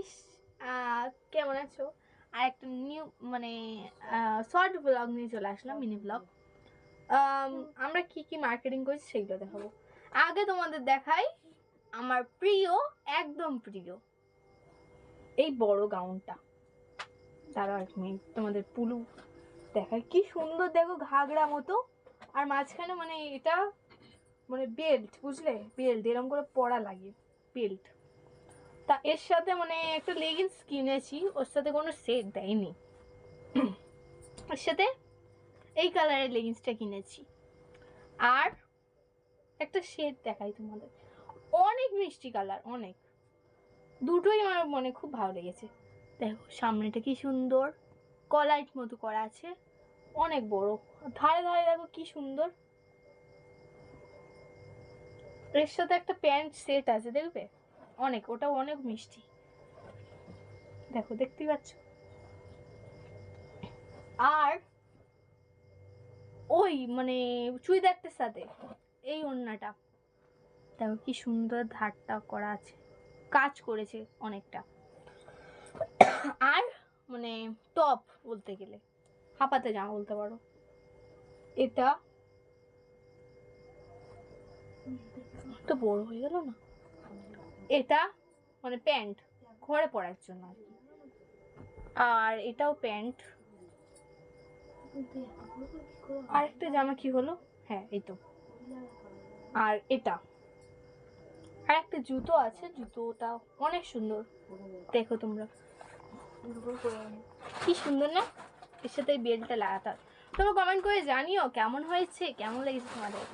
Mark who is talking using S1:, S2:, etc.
S1: Guys, কেমন আছো? আর একটা নিউ মানে শর্ট ব্লগ নিয়ে চলে আসলাম, মিনি ব্লগ। আমরা কি কি মার্কেটিং করছি সেগুলো দেখাবো। আগে তোমাদের দেখাই আমার প্রিয়, একদম প্রিয় এই বড় গাউনটা। দাঁড়াও এক মিনিট, তোমাদের পুলু দেখাই কি সুন্দর, দেখো ঘাগড়া মতো, আর মাঝখানে মানে এটা মানে বেল্ট, বুঝলে? বেল্ট এরকম করে পরা লাগে, বেল্ট। তা এর সাথে মানে একটা লেগিংস কিনেছি, ওর সাথে কোনো সেট দেয়নি। ওর সাথে এই কালারের লেগিংসটা কিনেছি। আর একটা সেট দেখাই তোমাদের, অনেক মিষ্টি কালার, অনেক, দুটোই আমার মানে খুব ভালো লেগেছে। দেখো সামনেটা কি সুন্দর, কলাইট মতো করা আছে, অনেক বড়, ধারে ধারে দেখো কি সুন্দর। এর সাথে একটা প্যান্ট সেট আছে, দেখবে? অনেক, ওটাও অনেক মিষ্টি, দেখো দেখতেই পাচ্ছ। আর ওই মানে চুড়িদারটার সাথে এই ওড়নাটা দেখো কি সুন্দর, ধারটা করা আছে, কাজ করেছে অনেকটা। আর মানে টপ বলতে গেলে, হাঁপাতে জামা বলতে পারো। এটা তো বড় হয়ে গেল না, এটা মানে প্যান্ট, ঘরে পরার জন্য আর কি। আর এটাও প্যান্ট। আর একটা জামা কি হলো, হ্যাঁ এই তো। আর এটা আর একটা জুতো আছে, জুতোটা অনেক সুন্দর, দেখো তোমরা কি সুন্দর না? এর সাথে বেল্টটা লাগাতে। তোমরা কমেন্ট করে জানিও কেমন হয়েছে, কেমন লেগেছে তোমাদের।